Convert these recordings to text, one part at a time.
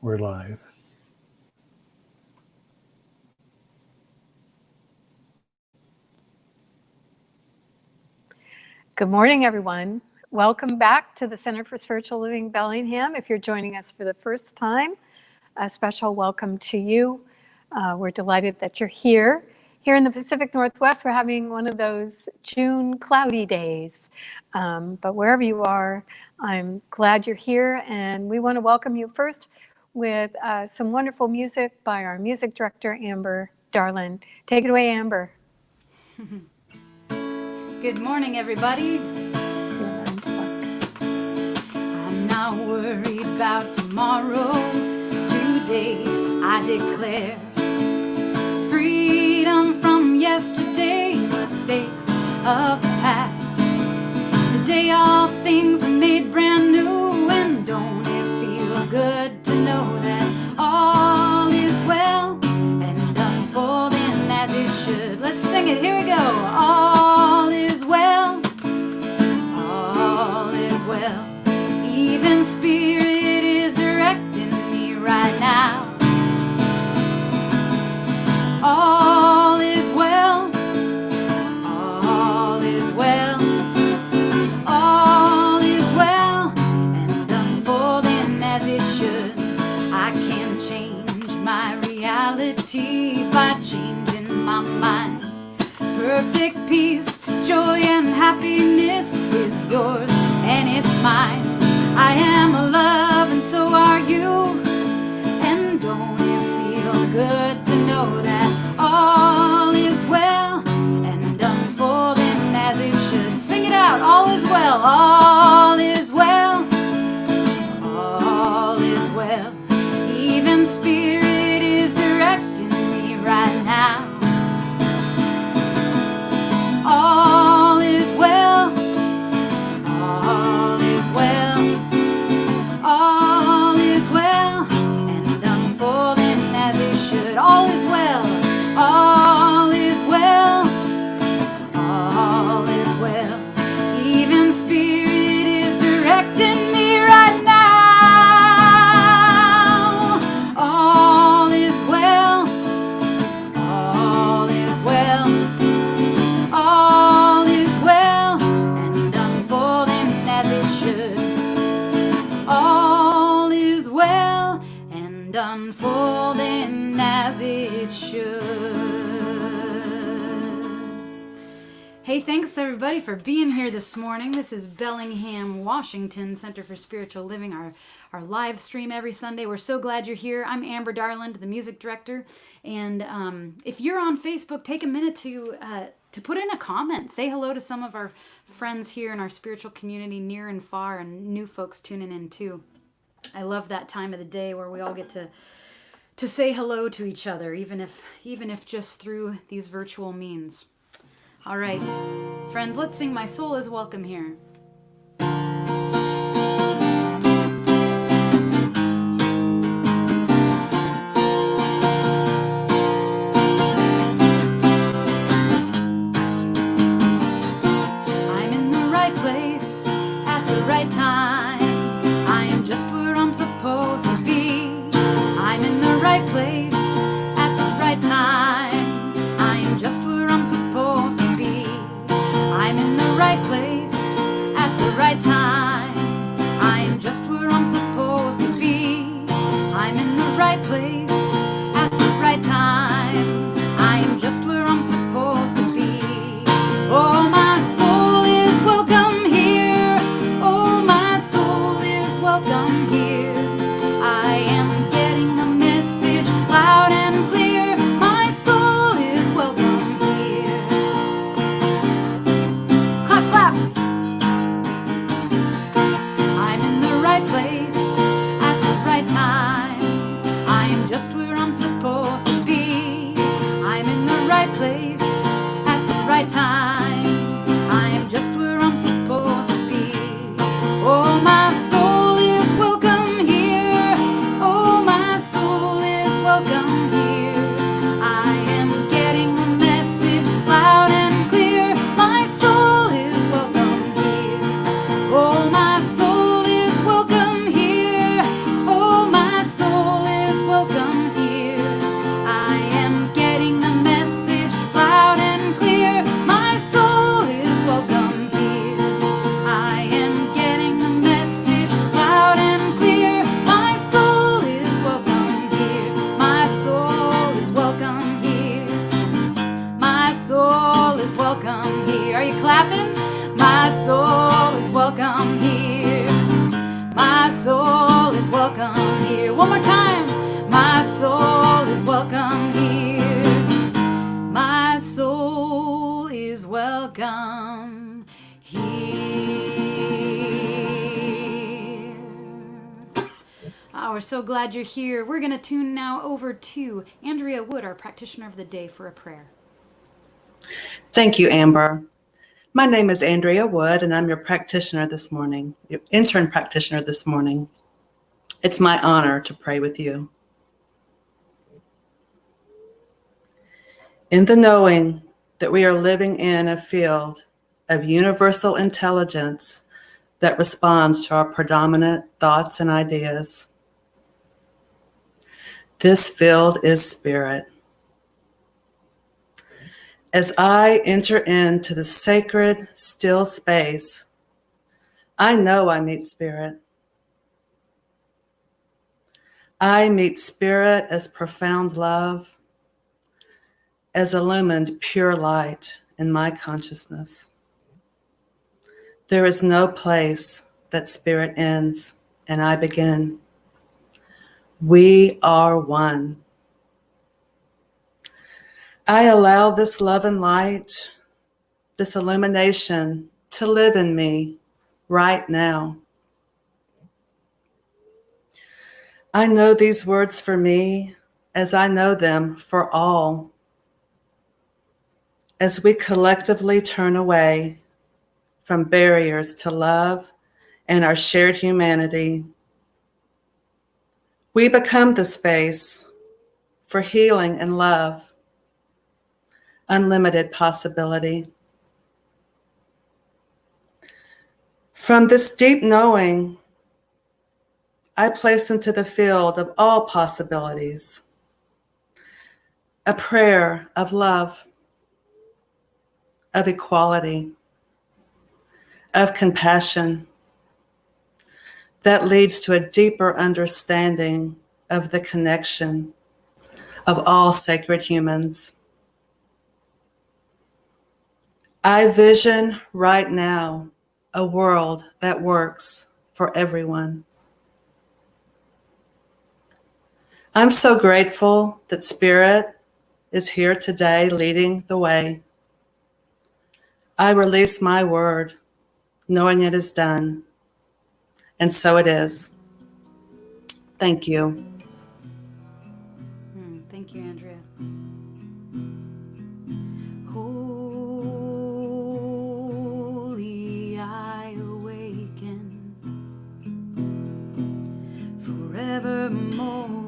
We're live. Good morning, everyone. Welcome back to the Center for Spiritual Living Bellingham. If you're joining us for the first time, a special welcome to you. We're delighted that you're here. Here in the Pacific Northwest, we're having one of those June cloudy days. But wherever you are, I'm glad you're here. And we want to welcome you first with some wonderful music by our music director, Amber Darlin. Take it away, Amber. Good morning, everybody. I'm not worried about tomorrow. Today I declare freedom from yesterday, mistakes of the past. Today all things are made brand new, and don't it feel good to know that all is well and unfolding as it should. Let's sing it, here we go. All is well, all is well. Even Spirit is directing me right now. All is well, all is well, all is well, and unfolding as it should. I can change my reality by changing my mind. Perfect peace, joy, and happiness is yours and it's mine. I am a love and so are you. And don't it feel good to know that all is well and unfolding as it should. Sing it out, all is well, all is well, all is well. Even Spirit is directing me right now. All is well, all is well, all is well, and unfolding as it should. All is well, all is well, all is well. Even Spirit is directing me right now. All is well, all is well, all is well, and unfolding as it should. All is well, and unfolding as it should. Hey, thanks everybody for being here this morning. This is Bellingham, Washington Center for Spiritual Living, our live stream every Sunday. We're so glad you're here. I'm Amber Darland, the music director. And if you're on Facebook, take a minute to put in a comment. Say hello to some of our friends here in our spiritual community, near and far, and new folks tuning in too. I love that time of the day where we all get to say hello to each other, even if just through these virtual means. All right, friends, let's sing My Soul is Welcome Here. I'm in the right place at the right time. I am just where I'm supposed to be. I'm in the right place at the right time. I am just where I'm supposed to be. I'm in the right place at the right time. I am just where I'm supposed to be. I'm in the right place at the right time. I am just where I'm supposed to be. Oh, my soul is welcome here. Oh, my soul is welcome here. I soul is welcome here. One more time. My soul is welcome here. My soul is welcome here. Oh, we're so glad you're here. We're going to tune now over to Andrea Wood, our practitioner of the day, for a prayer. Thank you, Amber. My name is Andrea Wood, and I'm your practitioner this morning, your intern practitioner this morning. It's my honor to pray with you. In the knowing that we are living in a field of universal intelligence that responds to our predominant thoughts and ideas, this field is spirit. As I enter into the sacred, still space, I know I meet spirit. I meet spirit as profound love, as illumined pure light in my consciousness. There is no place that spirit ends and I begin. We are one. I allow this love and light, this illumination to live in me right now. I know these words for me as I know them for all. As we collectively turn away from barriers to love and our shared humanity, we become the space for healing and love, unlimited possibility. From this deep knowing, I place into the field of all possibilities a prayer of love, of equality, of compassion that leads to a deeper understanding of the connection of all sacred humans. I vision right now a world that works for everyone. I'm so grateful that Spirit is here today leading the way. I release my word, knowing it is done. And so it is. Thank you. Thank you, Andrea. Holy, I awaken forevermore.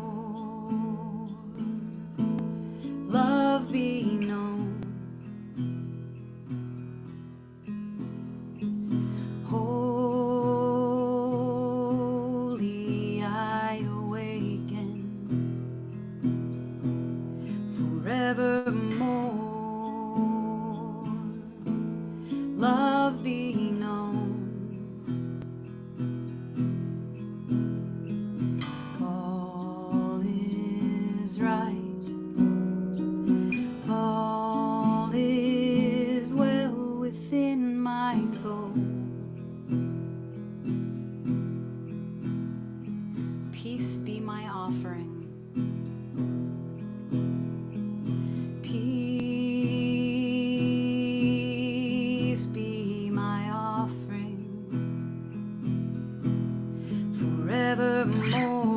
Love be known. Holy, I awaken forevermore. Love be known. All is right. All is well within my soul. Peace be my offering. Peace be my offering forevermore.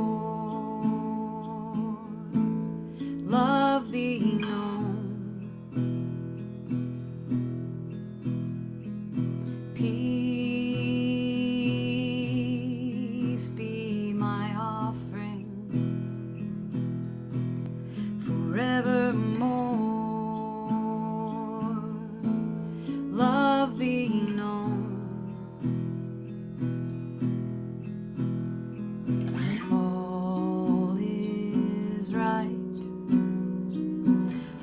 Love be known. Peace be my offering forevermore. Love be known. All is right.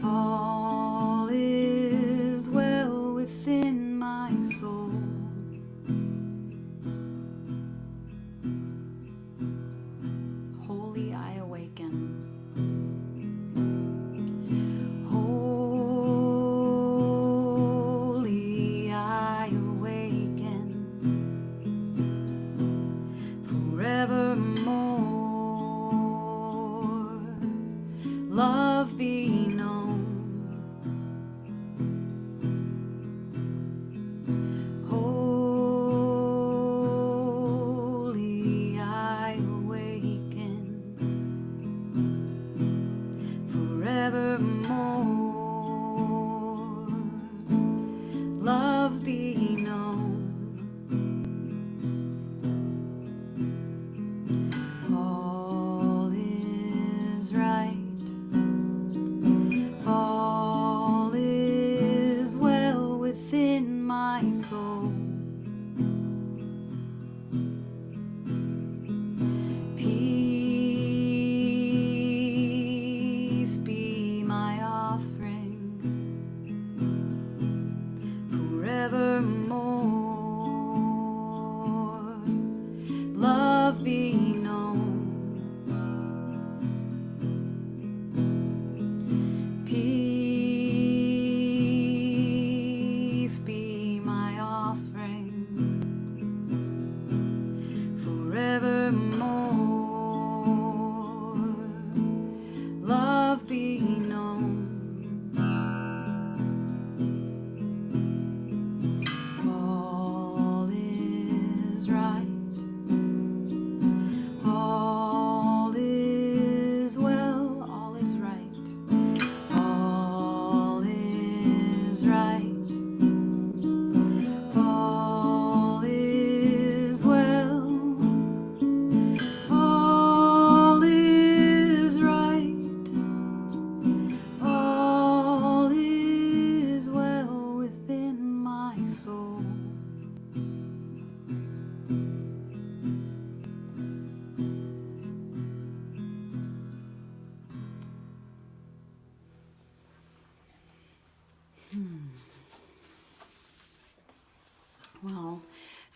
All is well within my soul.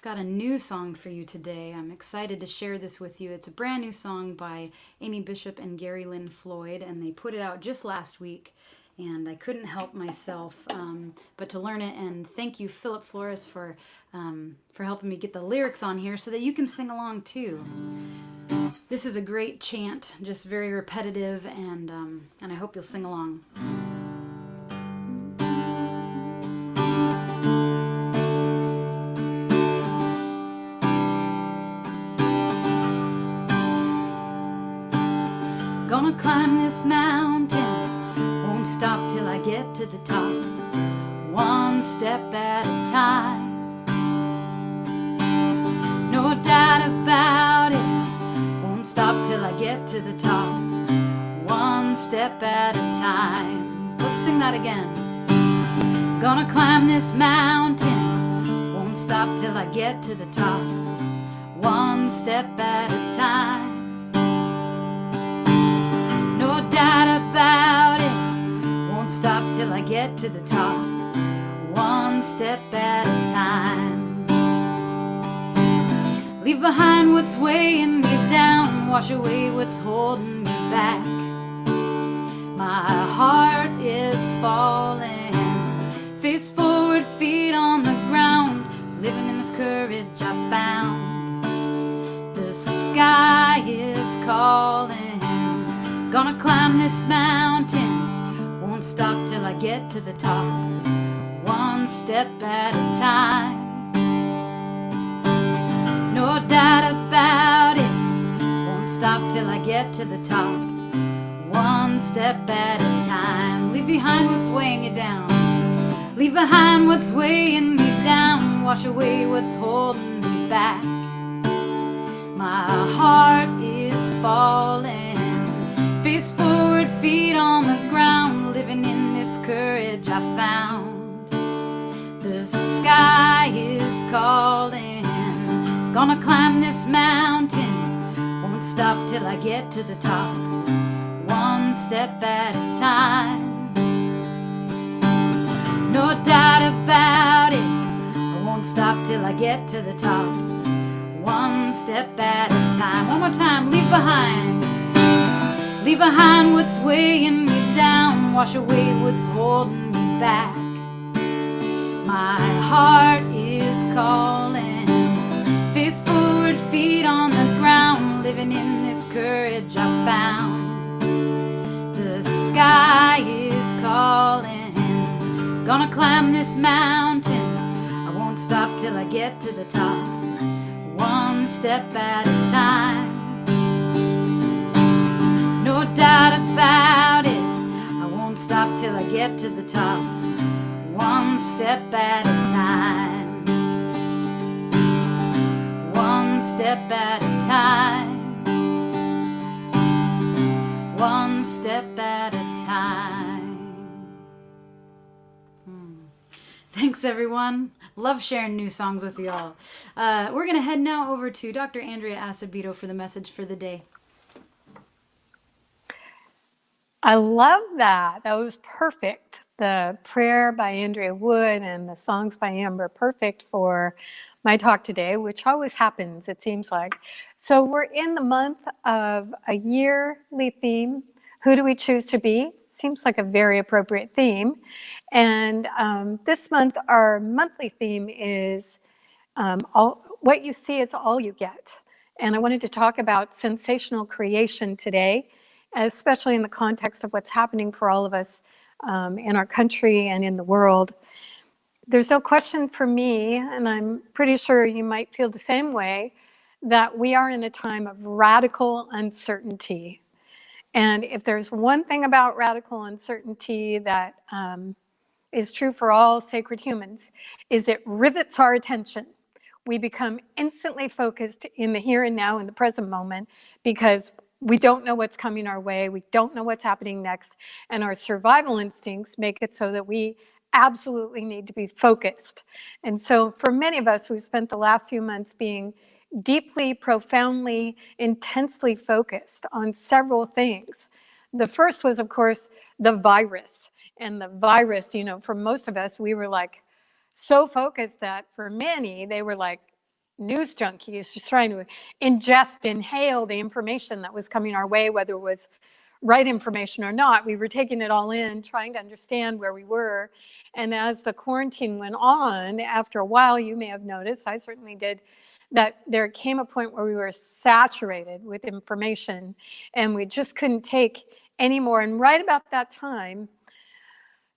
got a new song for you today. I'm excited to share this with you. It's a brand new song by Amy Bishop and Gary Lynn Floyd, and they put it out just last week. And I couldn't help myself but to learn it. And thank you, Philip Flores, for helping me get the lyrics on here so that you can sing along too. This is a great chant, just very repetitive, and I hope you'll sing along. Gonna climb this mountain, won't stop till I get to the top, one step at a time. No doubt about it, won't stop till I get to the top, one step at a time. Let's sing that again. Gonna climb this mountain, won't stop till I get to the top, one step at a time. No doubt about it, won't stop till I get to the top, one step at a time. Leave behind what's weighing me down, wash away what's holding me back. My heart is falling, face forward, feet on the ground, living in this courage I found. The sky is calling, gonna climb this mountain, won't stop till I get to the top, one step at a time. No doubt about it, won't stop till I get to the top, one step at a time. Leave behind what's weighing you down, leave behind what's weighing me down, wash away what's holding me back. My heart is falling, face forward, feet on the ground, living in this courage I found. The sky is calling, gonna climb this mountain, won't stop till I get to the top, one step at a time. No doubt about it, I won't stop till I get to the top, one step at a time. One more time. Leave behind what's weighing me down, wash away what's holding me back. My heart is calling, face forward, feet on the ground, living in this courage I found. The sky is calling, gonna climb this mountain, I won't stop till I get to the top, one step at a time. No doubt about it, I won't stop till I get to the top, one step at a time. One step at a time, one step at a time. Thanks, everyone. Love sharing new songs with you all. We're going to head now over to Dr. Andrea Asebedo for the message for the day. I love that. That was perfect. The prayer by Andrea Wood and the songs by Amber, perfect for my talk today, which always happens, it seems like. So we're in the month of a yearly theme. Who do we choose to be? Seems like a very appropriate theme. And this month, our monthly theme is what you see is all you get. And I wanted to talk about sensational creation today, especially in the context of what's happening for all of us in our country and in the world. There's no question for me, and I'm pretty sure you might feel the same way, that we are in a time of radical uncertainty. And if there's one thing about radical uncertainty that is true for all sacred humans, is it rivets our attention. We become instantly focused in the here and now, in the present moment, because we don't know what's coming our way, we don't know what's happening next, and our survival instincts make it so that we absolutely need to be focused. And so for many of us who spent the last few months being deeply, profoundly, intensely focused on several things. The first was, of course, the virus. And the virus, you know, for most of us, we were like so focused that for many, they were like news junkies, just trying to ingest, inhale the information that was coming our way, whether it was right information or not. We were taking it all in, trying to understand where we were. And as the quarantine went on, after a while, you may have noticed, I certainly did, that there came a point where we were saturated with information and we just couldn't take any more. And right about that time,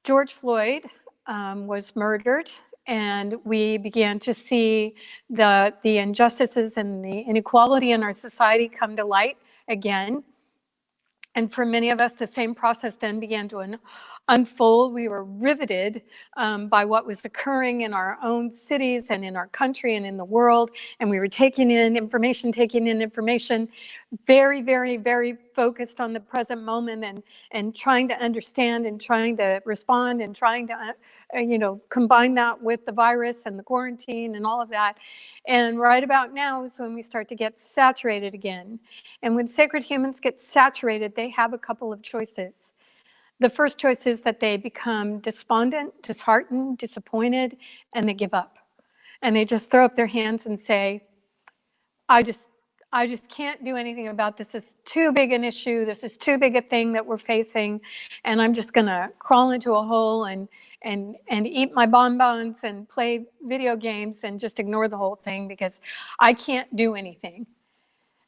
George Floyd was murdered, and we began to see the injustices and the inequality in our society come to light again. And for many of us, the same process then began to unfold. We were riveted by what was occurring in our own cities and in our country and in the world. And we were taking in information, very, very, very focused on the present moment and trying to understand and trying to respond and trying to, combine that with the virus and the quarantine and all of that. And right about now is when we start to get saturated again. And when sacred humans get saturated, they have a couple of choices. The first choice is that they become despondent, disheartened, disappointed, and they give up. And they just throw up their hands and say, I just can't do anything about this. It's too big an issue. This is too big a thing that we're facing. And I'm just gonna crawl into a hole and eat my bonbons and play video games and just ignore the whole thing because I can't do anything.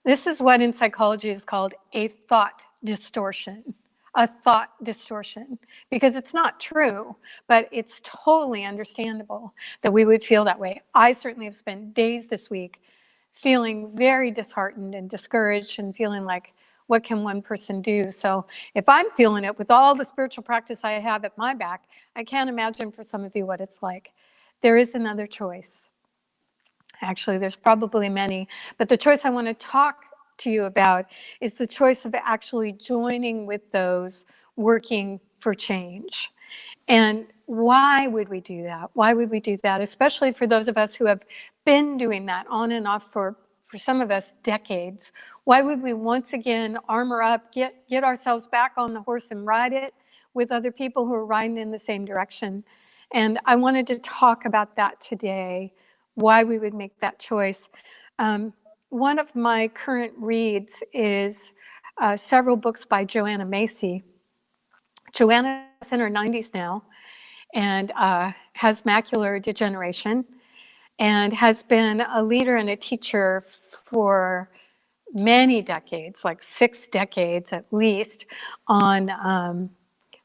This is what in psychology is called a thought distortion. A thought distortion, because it's not true, but it's totally understandable that we would feel that way. I certainly have spent days this week feeling very disheartened and discouraged and feeling like, what can one person do? So if I'm feeling it with all the spiritual practice I have at my back, I can't imagine for some of you what it's like. There is another choice. Actually, there's probably many, but the choice I want to talk to you about is the choice of actually joining with those working for change. And why would we do that? Why would we do that? Especially for those of us who have been doing that on and off for some of us decades. Why would we once again armor up, get ourselves back on the horse and ride it with other people who are riding in the same direction? And I wanted to talk about that today, why we would make that choice. One of my current reads is several books by Joanna Macy. Joanna's in her 90s now and has macular degeneration and has been a leader and a teacher for many decades, like 6 decades at least, on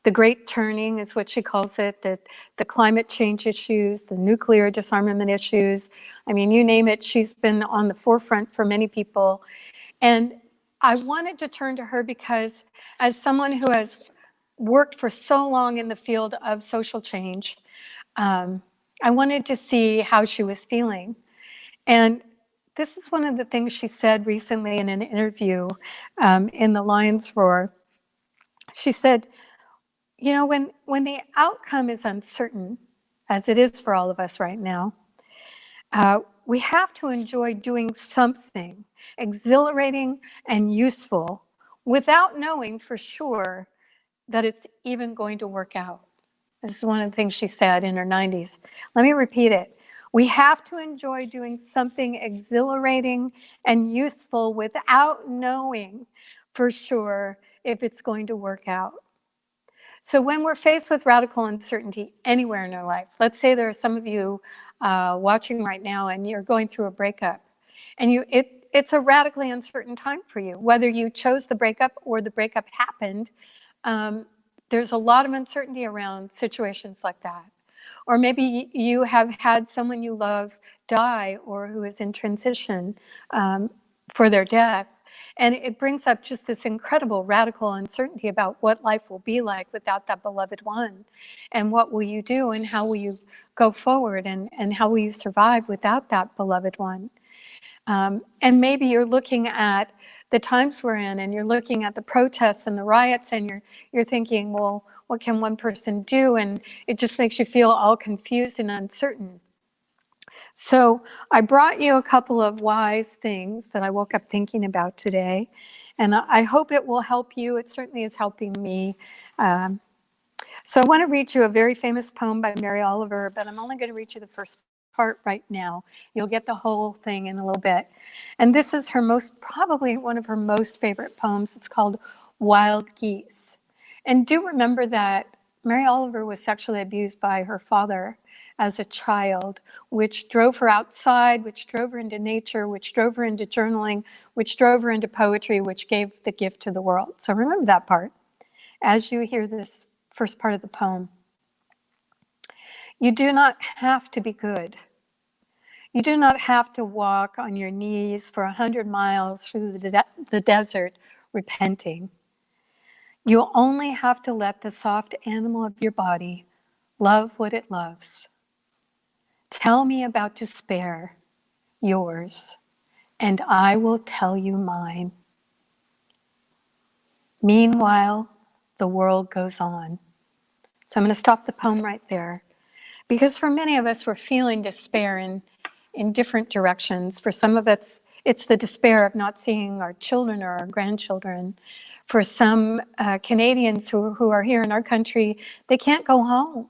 the Great Turning is what she calls it, the climate change issues, the nuclear disarmament issues. I mean, you name it, she's been on the forefront for many people. And I wanted to turn to her because as someone who has worked for so long in the field of social change, I wanted to see how she was feeling. And this is one of the things she said recently in an interview in the Lion's Roar. She said, when the outcome is uncertain, as it is for all of us right now, we have to enjoy doing something exhilarating and useful without knowing for sure that it's even going to work out. This is one of the things she said in her 90s. Let me repeat it. We have to enjoy doing something exhilarating and useful without knowing for sure if it's going to work out. So when we're faced with radical uncertainty anywhere in our life, let's say there are some of you watching right now and you're going through a breakup, and it's a radically uncertain time for you. Whether you chose the breakup or the breakup happened, there's a lot of uncertainty around situations like that. Or maybe you have had someone you love die or who is in transition for their death. And it brings up just this incredible radical uncertainty about what life will be like without that beloved one. And what will you do and how will you go forward and how will you survive without that beloved one? And maybe you're looking at the times we're in and you're looking at the protests and the riots and you're thinking, well, what can one person do? And it just makes you feel all confused and uncertain. So I brought you a couple of wise things that I woke up thinking about today, and I hope it will help you. It certainly is helping me. So I want to read you a very famous poem by Mary Oliver, but I'm only going to read you the first part right now. You'll get the whole thing in a little bit. And this is probably one of her most favorite poems. It's called Wild Geese. And do remember that Mary Oliver was sexually abused by her father as a child, which drove her outside, which drove her into nature, which drove her into journaling, which drove her into poetry, which gave the gift to the world. So remember that part as you hear this first part of the poem. You do not have to be good. You do not have to walk on your knees for 100 miles through the desert repenting. You only have to let the soft animal of your body love what it loves. Tell me about despair, yours, and I will tell you mine. Meanwhile, the world goes on. So I'm going to stop the poem right there. Because for many of us, we're feeling despair in different directions. For some of us, it's the despair of not seeing our children or our grandchildren. For some Canadians who are here in our country, they can't go home.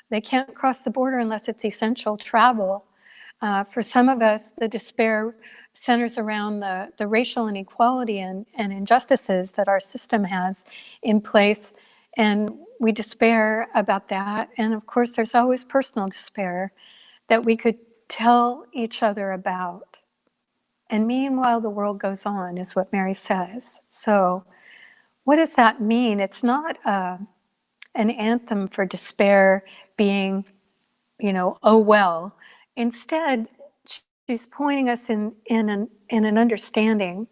They can't cross the border unless it's essential travel. For some of us, the despair centers around the racial inequality and injustices that our system has in place. And we despair about that. And of course, there's always personal despair that we could tell each other about. And meanwhile, the world goes on, is what Mary says. So what does that mean? It's not an anthem for despair being, oh well. Instead, she's pointing us in an understanding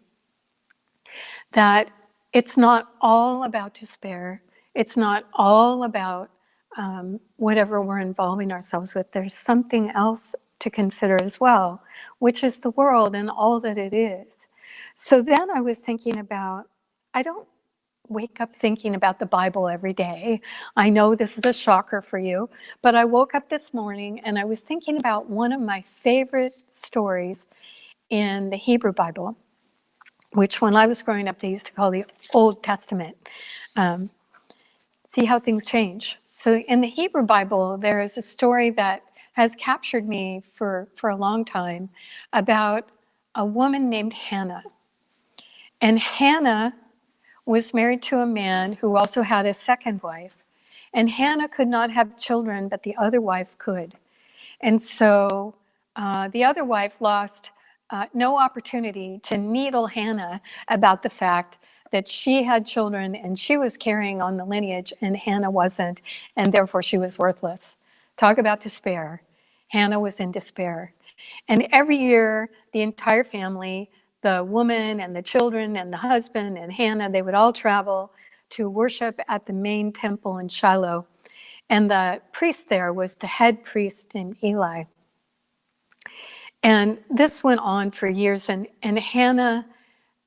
that it's not all about despair. It's not all about whatever we're involving ourselves with. There's something else to consider as well, which is the world and all that it is. So then I was thinking about, I don't wake up thinking about the Bible every day. I know this is a shocker for you, but I woke up this morning and I was thinking about one of my favorite stories in the Hebrew Bible, which when I was growing up, they used to call the Old Testament. See how things change. So in the Hebrew Bible, there is a story that has captured me for a long time about a woman named Hannah. And Hannah was married to a man who also had a second wife. And Hannah could not have children, but the other wife could. And so the other wife lost no opportunity to needle Hannah about the fact that she had children and she was carrying on the lineage and Hannah wasn't, and therefore she was worthless. Talk about despair. Hannah was in despair. And every year, the entire family, the woman and the children and the husband and Hannah, they would all travel to worship at the main temple in Shiloh. And the priest there was the head priest named Eli. And this went on for years, and Hannah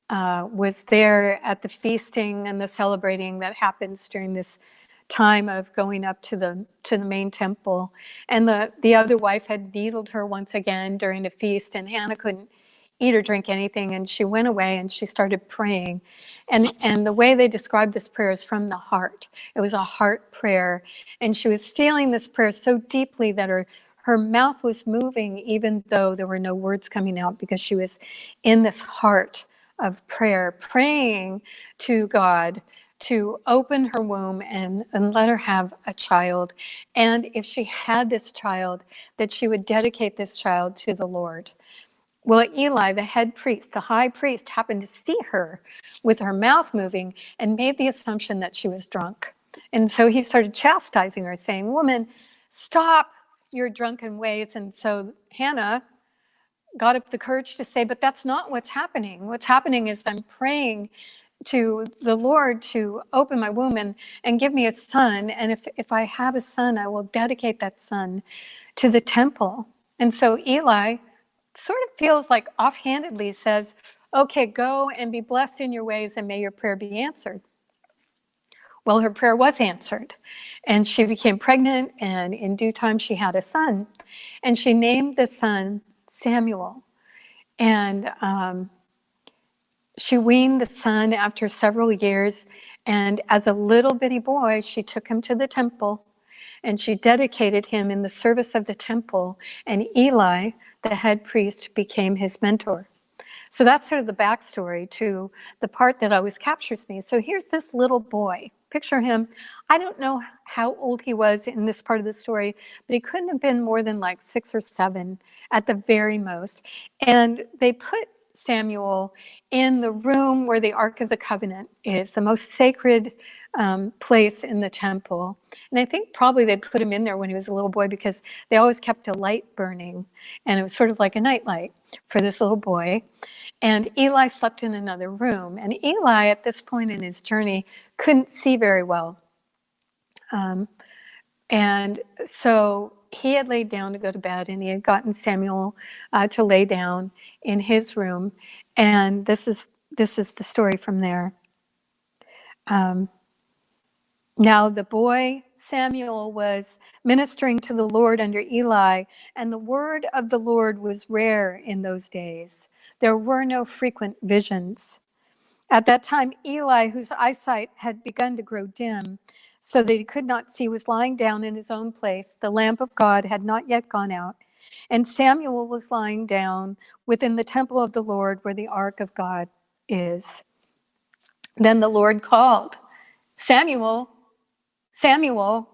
was there at the feasting and the celebrating that happens during this time of going up to the main temple. And the other wife had needled her once again during the feast, and Hannah couldn't eat or drink anything, and she went away and she started praying. And the way they described this prayer is from the heart. It was a heart prayer, and she was feeling this prayer so deeply that her mouth was moving even though there were no words coming out, because she was in this heart of prayer, praying to God to open her womb and let her have a child. And if she had this child, that she would dedicate this child to the Lord. Well, Eli, the head priest, the high priest, happened to see her with her mouth moving and made the assumption that she was drunk. And so he started chastising her, saying, "Woman, stop your drunken ways." And so Hannah got up the courage to say, "But that's not what's happening. What's happening is I'm praying to the Lord to open my womb and give me a son. And if I have a son, I will dedicate that son to the temple." And so Eli sort of feels like offhandedly says, "Okay, go and be blessed in your ways and may your prayer be answered." Well, her prayer was answered, and she became pregnant, and in due time she had a son, and she named the son Samuel. And she weaned the son after several years, and as a little bitty boy, she took him to the temple, and she dedicated him in the service of the temple, and Eli, the head priest, became his mentor. So that's sort of the backstory to the part that always captures me. So here's this little boy. Picture him. I don't know how old he was in this part of the story, but he couldn't have been more than like 6 or 7 at the very most. And they put Samuel in the room where the Ark of the Covenant is, the most sacred place in the temple. And I think probably they put him in there when he was a little boy because they always kept a light burning. And it was sort of like a nightlight for this little boy. And Eli slept in another room. And Eli, at this point in his journey, couldn't see very well. And so he had laid down to go to bed, and he had gotten Samuel to lay down in his room. And this is the story from there. Now the boy Samuel was ministering to the Lord under Eli, and the word of the Lord was rare in those days. There were no frequent visions. At that time, Eli, whose eyesight had begun to grow dim, so that he could not see, was lying down in his own place. The lamp of God had not yet gone out, and Samuel was lying down within the temple of the Lord where the ark of God is. Then the Lord called, "Samuel, Samuel."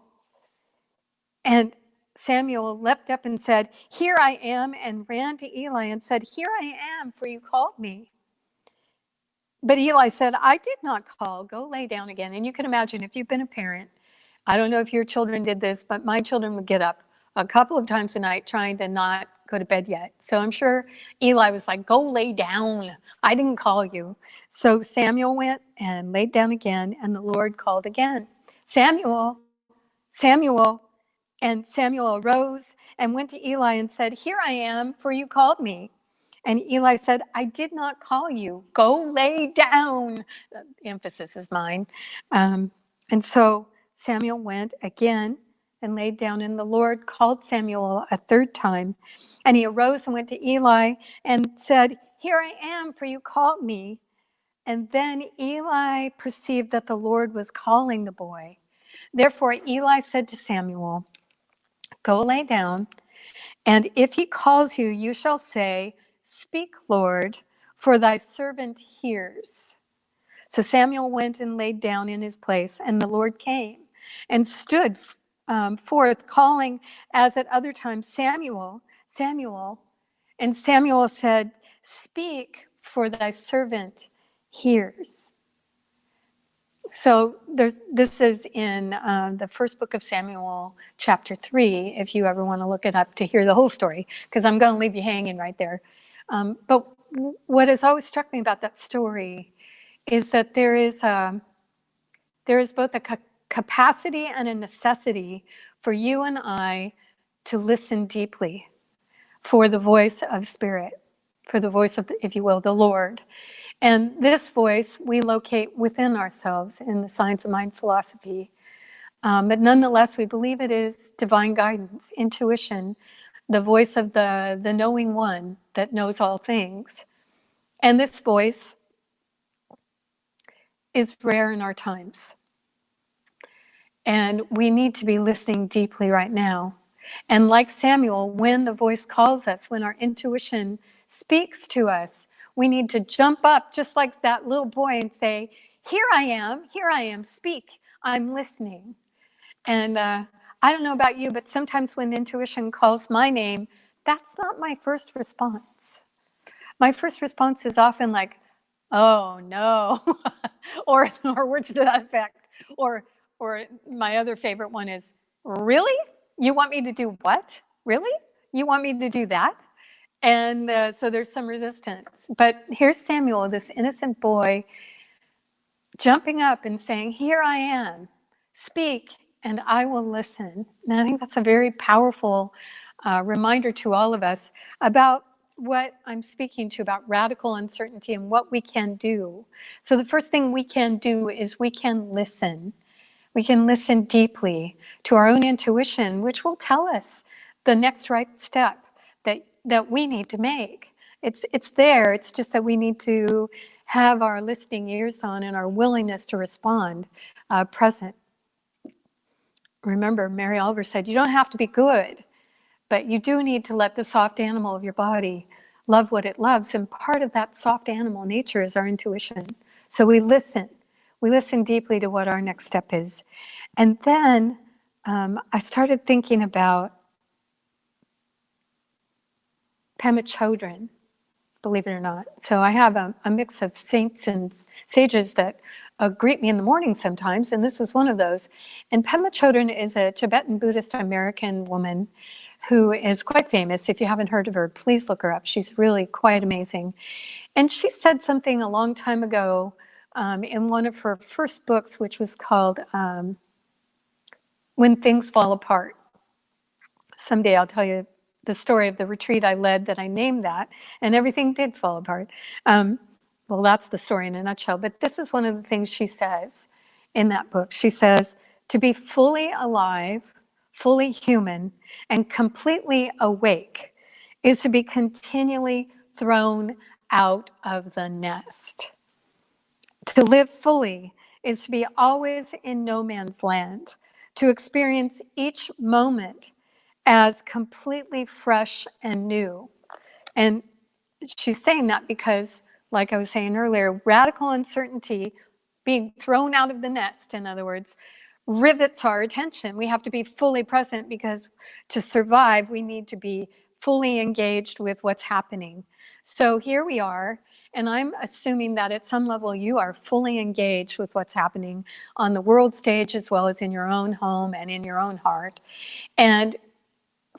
And Samuel leapt up and said, "Here I am," and ran to Eli and said, "Here I am, for you called me." But Eli said, "I did not call. Go lay down again." And you can imagine if you've been a parent, I don't know if your children did this, but my children would get up a couple of times a night trying to not go to bed yet. So I'm sure Eli was like, "Go lay down. I didn't call you." So Samuel went and laid down again, and the Lord called again, "Samuel, Samuel." And Samuel arose and went to Eli and said, "Here I am, for you called me." And Eli said, "I did not call you. Go lay down." The emphasis is mine. And so Samuel went again and laid down, and the Lord called Samuel a third time. And he arose and went to Eli and said, "Here I am, for you called me." And then Eli perceived that the Lord was calling the boy. Therefore Eli said to Samuel, "Go lay down, and if he calls you, you shall say, 'Speak, Lord, for thy servant hears.'" So Samuel went and laid down in his place, and the Lord came and stood forth, calling as at other times, "Samuel, Samuel." And Samuel said, "Speak, for thy servant hears." So this is in the first book of Samuel, chapter 3, if you ever want to look it up to hear the whole story, because I'm going to leave you hanging right there. But what has always struck me about that story is that there is both a capacity and a necessity for you and I to listen deeply for the voice of Spirit, for the voice of, if you will, the Lord. And this voice we locate within ourselves in the science of mind philosophy. But nonetheless, we believe it is divine guidance, intuition, the voice of the knowing one that knows all things. And this voice is rare in our times. And we need to be listening deeply right now. And like Samuel, when the voice calls us, when our intuition speaks to us, we need to jump up just like that little boy and say, here I am, speak, I'm listening." And I don't know about you, but sometimes when intuition calls my name, that's not my first response. My first response is often like, "Oh no," or words to that effect. Or my other favorite one is, "Really? You want me to do what? Really? You want me to do that?" And so there's some resistance. But here's Samuel, this innocent boy, jumping up and saying, "Here I am, speak, and I will listen." And I think that's a very powerful reminder to all of us about what I'm speaking to, about radical uncertainty and what we can do. So the first thing we can do is we can listen. We can listen deeply to our own intuition, which will tell us the next right step that we need to make. It's there. It's just that we need to have our listening ears on and our willingness to respond present. remember Mary Oliver said, you don't have to be good, but you do need to let the soft animal of your body love what it loves. And part of that soft animal nature is our intuition. So we listen. We listen deeply to what our next step is. And then I started thinking about Pema Chodron, believe it or not. So I have a mix of saints and sages that greet me in the morning sometimes, and this was one of those. And Pema Chodron is a Tibetan Buddhist American woman who is quite famous. If you haven't heard of her, please look her up. She's really quite amazing. And she said something a long time ago in one of her first books, which was called When Things Fall Apart. Someday I'll tell you the story of the retreat I led that I named that, and everything did fall apart. Well, that's the story in a nutshell, but this is one of the things she says in that book. She says, to be fully alive, fully human, and completely awake is to be continually thrown out of the nest. To live fully is to be always in no man's land, to experience each moment as completely fresh and new. And she's saying that because, like I was saying earlier, radical uncertainty, being thrown out of the nest, in other words, rivets our attention. We have to be fully present because to survive, we need to be fully engaged with what's happening. So here we are, and I'm assuming that at some level you are fully engaged with what's happening on the world stage as well as in your own home and in your own heart. And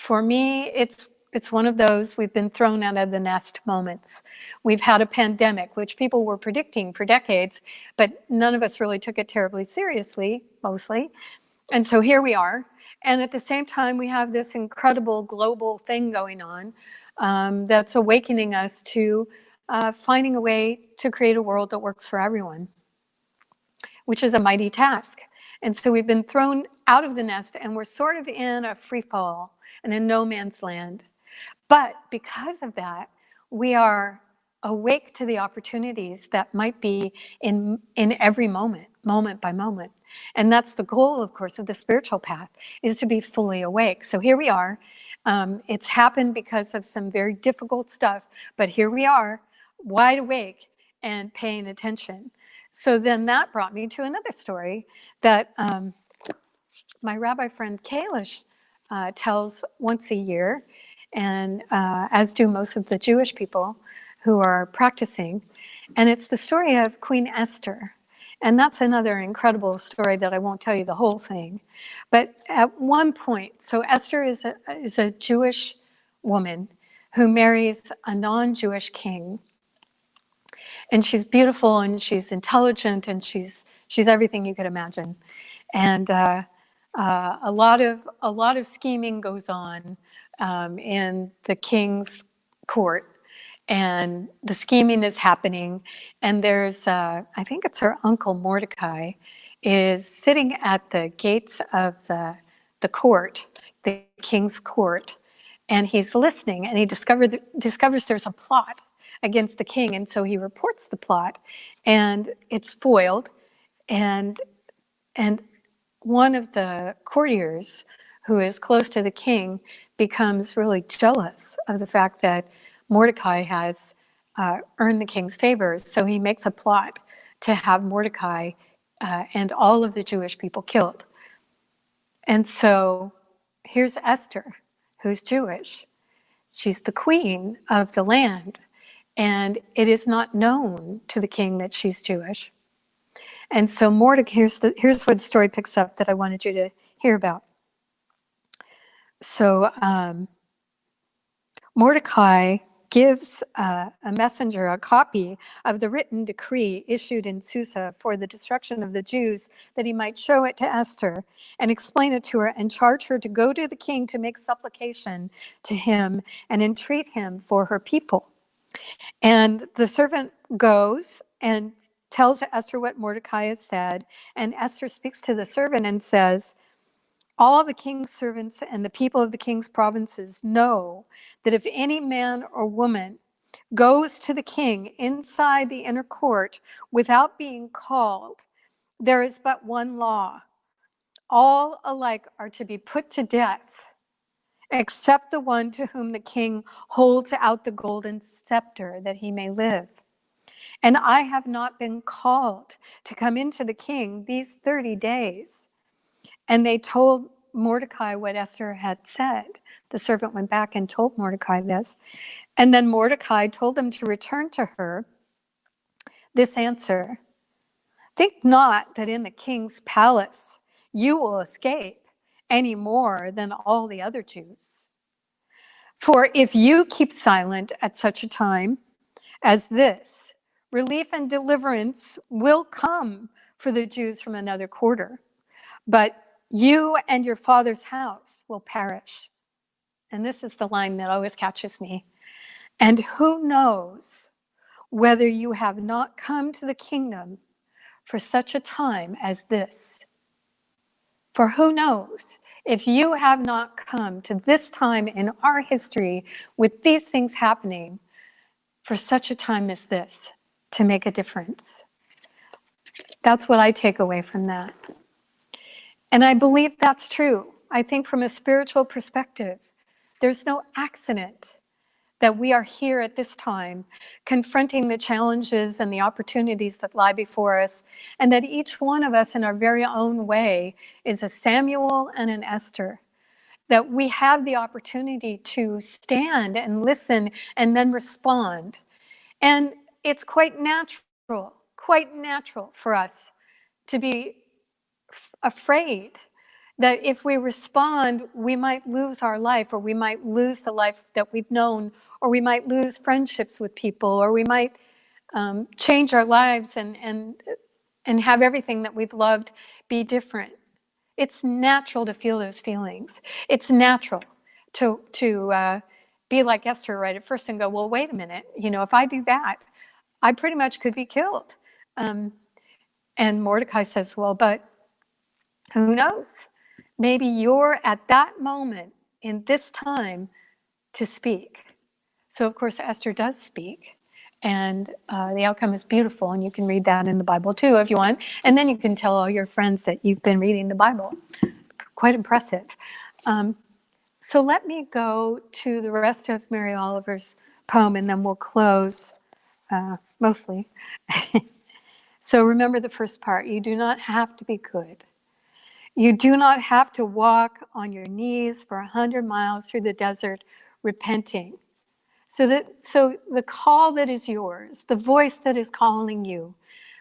for me, it's one of those we've been thrown out of the nest moments. We've had a pandemic, which people were predicting for decades, but none of us really took it terribly seriously, mostly. And so here we are. And at the same time, we have this incredible global thing going on that's awakening us to finding a way to create a world that works for everyone, which is a mighty task. And so we've been thrown out of the nest, and we're sort of in a free fall and in no man's land. But because of that, we are awake to the opportunities that might be in every moment, moment by moment. And that's the goal, of course, of the spiritual path, is to be fully awake. So here we are. It's happened because of some very difficult stuff, but here we are, wide awake and paying attention. So then that brought me to another story that my rabbi friend Kalish tells once a year, and as do most of the Jewish people who are practicing. And it's the story of Queen Esther. And that's another incredible story that I won't tell you the whole thing. But at one point, so Esther is a Jewish woman who marries a non-Jewish king. And she's beautiful and she's intelligent and she's everything you could imagine. And a lot of scheming goes on in the king's court, and the scheming is happening. And there's, I think it's her uncle Mordecai, is sitting at the gates of the court, the king's court, and he's listening. And he discovers there's a plot against the king, and so he reports the plot, and it's foiled. And one of the courtiers who is close to the king becomes really jealous of the fact that Mordecai has earned the king's favor. So he makes a plot to have Mordecai and all of the Jewish people killed. And so here's Esther, who's Jewish. She's the queen of the land, and it is not known to the king that she's Jewish. And so Mordecai, here's what the story picks up that I wanted you to hear about. So Mordecai gives a messenger a copy of the written decree issued in Susa for the destruction of the Jews, that he might show it to Esther and explain it to her and charge her to go to the king to make supplication to him and entreat him for her people. And the servant goes and tells Esther what Mordecai has said, and Esther speaks to the servant and says, all the king's servants and the people of the king's provinces know that if any man or woman goes to the king inside the inner court without being called, there is but one law. all alike are to be put to death, except the one to whom the king holds out the golden scepter that he may live. And I have not been called to come into the king these 30 days. And they told Mordecai what Esther had said. The servant went back and told Mordecai this. And then Mordecai told them to return to her this answer: think not that in the king's palace you will escape any more than all the other Jews. For if you keep silent at such a time as this, relief and deliverance will come for the Jews from another quarter, but you and your father's house will perish. And this is the line that always catches me. And who knows whether you have not come to the kingdom for such a time as this? For who knows if you have not come to this time in our history with these things happening for such a time as this to make a difference? That's what I take away from that. And I believe that's true. I think from a spiritual perspective, there's no accident that we are here at this time, confronting the challenges and the opportunities that lie before us, and that each one of us in our very own way is a Samuel and an Esther, that we have the opportunity to stand and listen and then respond. And it's quite natural for us to be afraid that if we respond, we might lose our life, or we might lose the life that we've known, or we might lose friendships with people, or we might change our lives and have everything that we've loved be different. It's natural to feel those feelings. It's natural to be like Esther right at first and go, well, wait a minute, if I do that, I pretty much could be killed. And Mordecai says, well, but who knows? Maybe you're at that moment in this time to speak. So, of course, Esther does speak. And the outcome is beautiful. And you can read that in the Bible, too, if you want. And then you can tell all your friends that you've been reading the Bible. Quite impressive. So let me go to the rest of Mary Oliver's poem, and then we'll close, mostly. So remember the first part. You do not have to be good. You do not have to walk on your knees for 100 miles through the desert repenting. So the call that is yours, the voice that is calling you,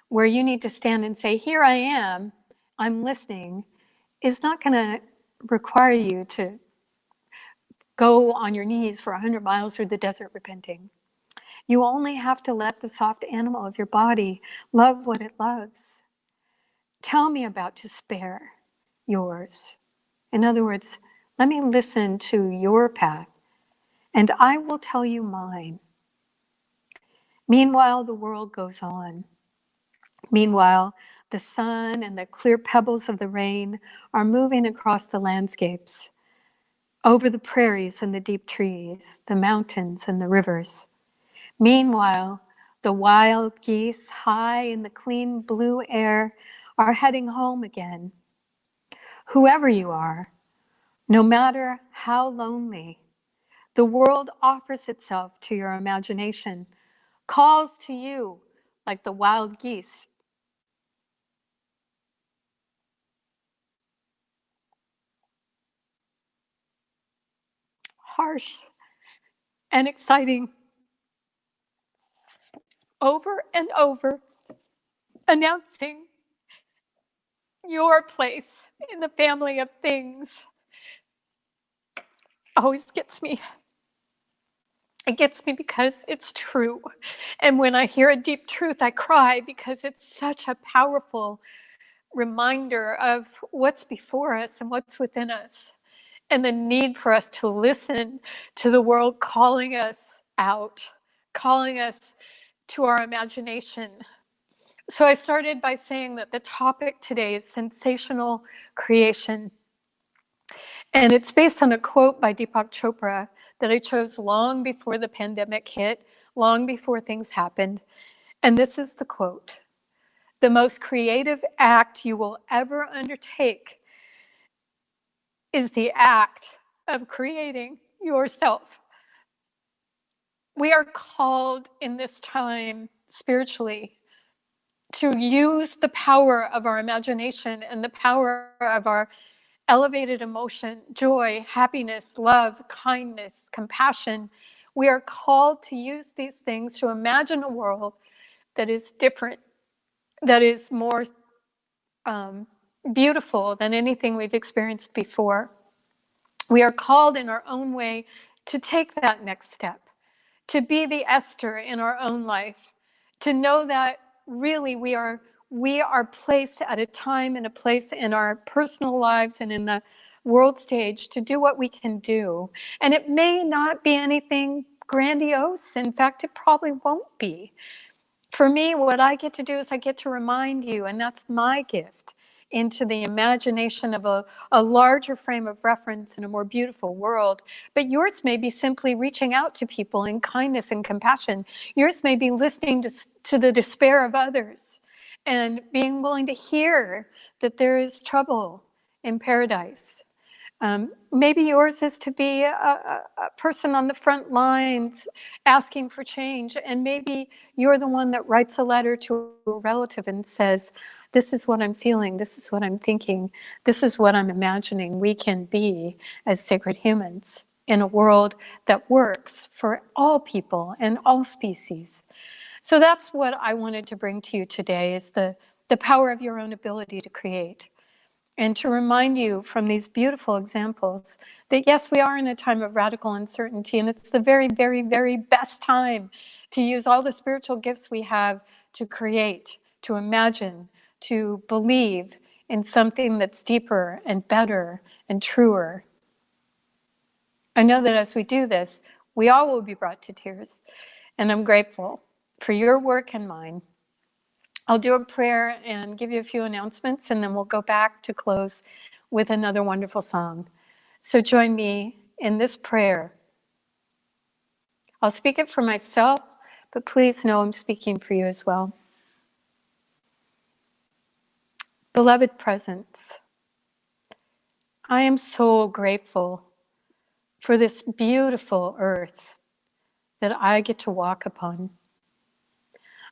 where you need to stand and say, here I am, I'm listening, is not going to require you to go on your knees for 100 miles through the desert repenting. You only have to let the soft animal of your body love what it loves. Tell me about despair, yours. In other words, let me listen to your path, and I will tell you mine. Meanwhile, the world goes on. Meanwhile, the sun and the clear pebbles of the rain are moving across the landscapes, over the prairies and the deep trees, the mountains and the rivers. Meanwhile, the wild geese high in the clean blue air are heading home again. Whoever you are, no matter how lonely, the world offers itself to your imagination, calls to you like the wild geese. Harsh and exciting, over and over, announcing your place in the family of things. Always gets me. It gets me because it's true. And when I hear a deep truth, I cry because it's such a powerful reminder of what's before us and what's within us, and the need for us to listen to the world calling us out, calling us to our imagination. So I started by saying that the topic today is sensational creation. And it's based on a quote by Deepak Chopra that I chose long before the pandemic hit, long before things happened. And this is the quote: "The most creative act you will ever undertake is the act of creating yourself. We are called in this time spiritually to use the power of our imagination and the power of our elevated emotion, joy, happiness, love, kindness, compassion. We are called to use these things to imagine a world that is different, that is more beautiful than anything we've experienced before. We are called in our own way to take that next step, to be the Esther in our own life, to know that really we are placed at a time and a place in our personal lives and in the world stage to do what we can do. And it may not be anything grandiose. In fact, it probably won't be. For me, what I get to do is I get to remind you, and that's my gift, into the imagination of a larger frame of reference in a more beautiful world. But yours may be simply reaching out to people in kindness and compassion. Yours may be listening to the despair of others and being willing to hear that there is trouble in paradise. Maybe yours is to be a person on the front lines asking for change. And maybe you're the one that writes a letter to a relative and says, this is what I'm feeling, this is what I'm thinking, this is what I'm imagining we can be as sacred humans in a world that works for all people and all species. So that's what I wanted to bring to you today, is the power of your own ability to create. And to remind you from these beautiful examples that yes, we are in a time of radical uncertainty, and it's the very, very, very best time to use all the spiritual gifts we have to create, to imagine, to believe in something that's deeper and better and truer. I know that as we do this, we all will be brought to tears, and I'm grateful for your work and mine. I'll do a prayer and give you a few announcements, and then we'll go back to close with another wonderful song. So join me in this prayer. I'll speak it for myself, but please know I'm speaking for you as well. Beloved presence, I am so grateful for this beautiful earth that I get to walk upon.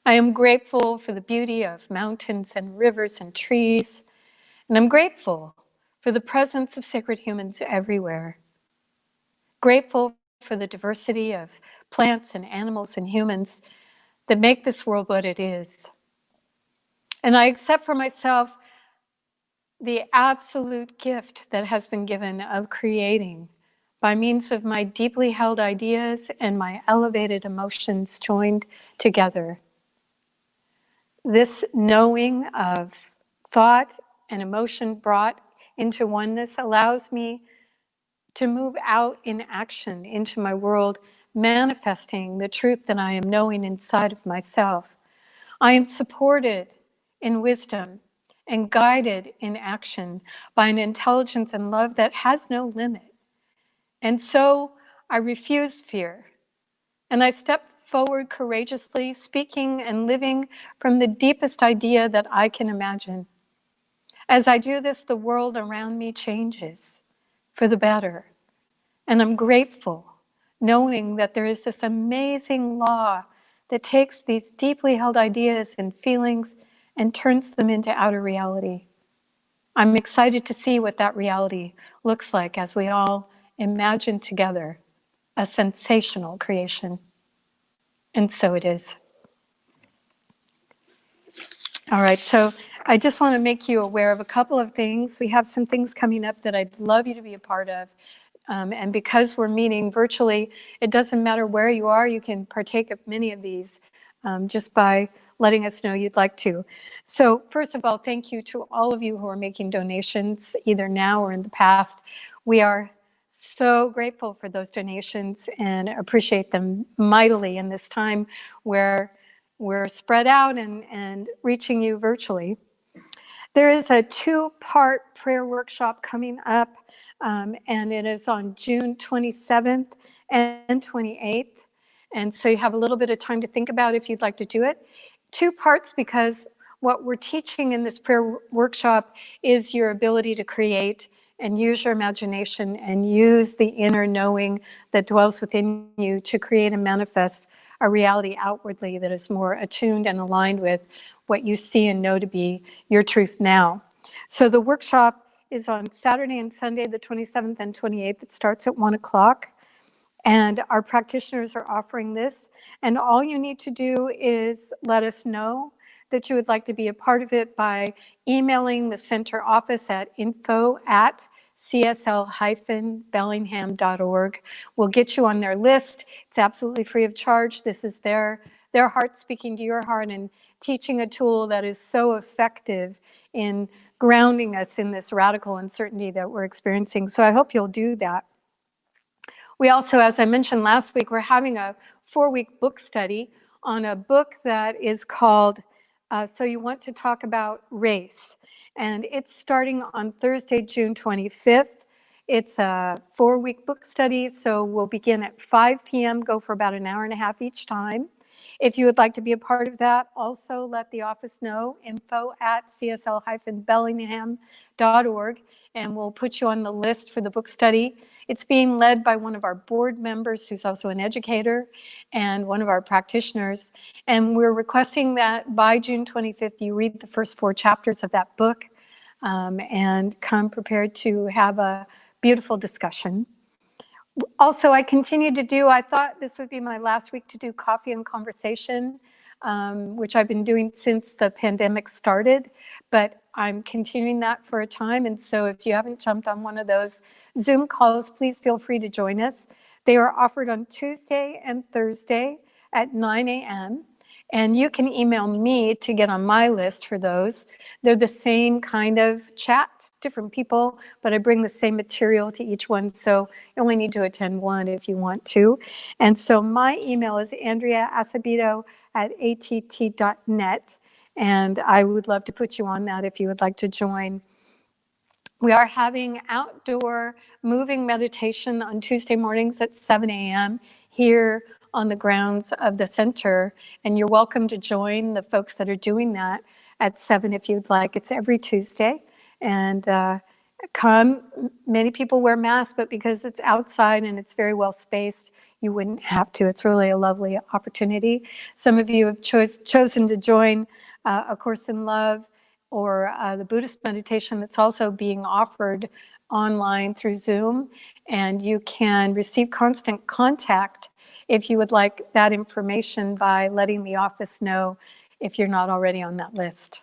I am grateful for the beauty of mountains and rivers and trees, and I'm grateful for the presence of sacred humans everywhere. Grateful for the diversity of plants and animals and humans that make this world what it is. And I accept for myself the absolute gift that has been given of creating by means of my deeply held ideas and my elevated emotions joined together. This knowing of thought and emotion brought into oneness allows me to move out in action into my world, manifesting the truth that I am knowing inside of myself. I am supported in wisdom and guided in action by an intelligence and love that has no limit. And so I refuse fear, and I step forward courageously, speaking and living from the deepest idea that I can imagine. As I do this, the world around me changes for the better. And I'm grateful, knowing that there is this amazing law that takes these deeply held ideas and feelings and turns them into outer reality. I'm excited to see what that reality looks like as we all imagine together a sensational creation. And so it is. All right, so I just want to make you aware of a couple of things. We have some things coming up that I'd love you to be a part of. And because we're meeting virtually, it doesn't matter where you are, you can partake of many of these just by letting us know you'd like to. So first of all, thank you to all of you who are making donations, either now or in the past. We are so grateful for those donations and appreciate them mightily in this time where we're spread out and reaching you virtually. There is a 2-part prayer workshop coming up, and it is on June 27th and 28th. And so you have a little bit of time to think about if you'd like to do it. 2 parts, because what we're teaching in this prayer workshop is your ability to create and use your imagination and use the inner knowing that dwells within you to create and manifest a reality outwardly that is more attuned and aligned with what you see and know to be your truth now. So the workshop is on Saturday and Sunday, the 27th and 28th. It starts at 1 o'clock. And our practitioners are offering this. And all you need to do is let us know that you would like to be a part of it by emailing the center office at info@csl-bellingham.org. We'll get you on their list. It's absolutely free of charge. This is their heart speaking to your heart and teaching a tool that is so effective in grounding us in this radical uncertainty that we're experiencing. So I hope you'll do that. We also, as I mentioned last week, we're having a 4-week book study on a book that is called So You Want to Talk About Race. And it's starting on Thursday, June 25th. It's a 4-week book study, so we'll begin at 5 p.m., go for about an hour and a half each time. If you would like to be a part of that, also let the office know, info@csl-bellingham.org, and we'll put you on the list for the book study. It's being led by one of our board members who's also an educator and one of our practitioners. And we're requesting that by June 25th, you read the first 4 chapters of that book and come prepared to have a beautiful discussion. Also, I thought this would be my last week to do coffee and conversation, which I've been doing since the pandemic started, but I'm continuing that for a time. And so if you haven't jumped on one of those Zoom calls, please feel free to join us. They are offered on Tuesday and Thursday at 9 a.m. And you can email me to get on my list for those. They're the same kind of chat, different people, but I bring the same material to each one. So you only need to attend one if you want to. And so my email is andrea.asebedo@att.net. And I would love to put you on that if you would like to join. We are having outdoor moving meditation on Tuesday mornings at 7 a.m. here on the grounds of the center. And you're welcome to join the folks that are doing that at 7 if you'd like. It's every Tuesday. And come. Many people wear masks, but because it's outside and it's very well spaced, you wouldn't have to. It's really a lovely opportunity. Some of you have chosen to join A Course in Love or the Buddhist meditation that's also being offered online through Zoom. And you can receive constant contact if you would like that information by letting the office know if you're not already on that list.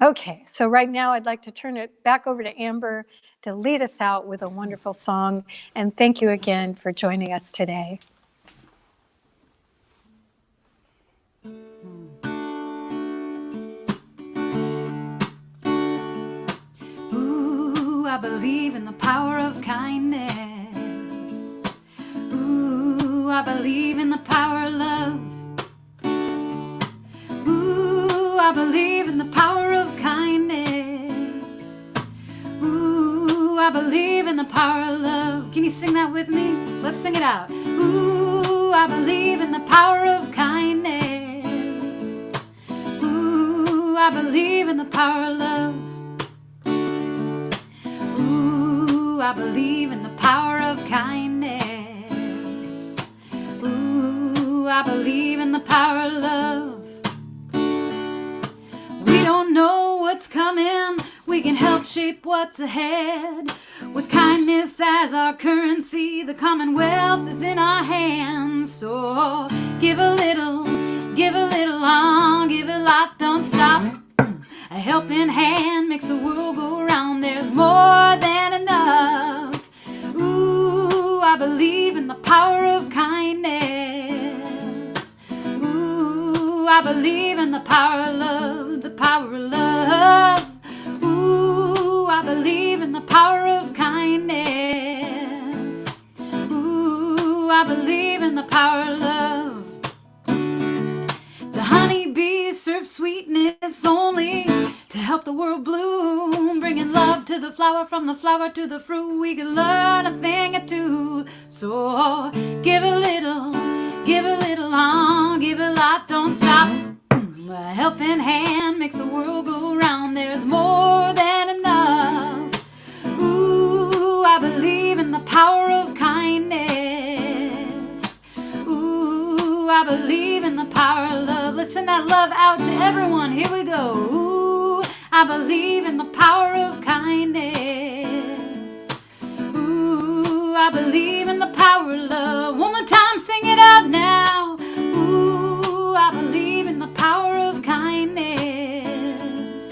Okay, so right now I'd like to turn it back over to Amber to lead us out with a wonderful song. And thank you again for joining us today. Ooh, I believe in the power of kindness. Ooh, I believe in the power of love. Ooh, I believe in the power of kindness. Ooh, I believe in the power of love. Can you sing that with me? Let's sing it out. Ooh, I believe in the power of kindness. Ooh, I believe in the power of love. Ooh, I believe in the power of kindness. Ooh, I believe in the power of love. We don't know what's coming, we can help shape what's ahead. With kindness as our currency, the commonwealth is in our hands. So give a little on, give a lot, don't stop. A helping hand makes the world go round. There's more than enough. Ooh, I believe in the power of kindness. Ooh, I believe in the power of love, the power of love. Ooh, I believe in the power of kindness. Ooh, I believe in the power of love. The honeybee serves sweetness only to help the world bloom, bringing love to the flower, from the flower to the fruit. We can learn a thing or two. So give a little on, give a lot, don't stop. A helping hand makes the world go round. There's more than enough. Ooh, Let's send that love out to everyone. Here we go. Ooh, I believe in the power of kindness. Ooh, I believe in the power of love. One more time, sing it out now. Ooh, I believe in the power of kindness.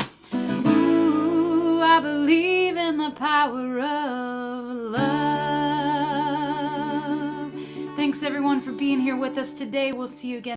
Ooh, I believe in the power of love. Thanks everyone for being here with us today. We'll see you again.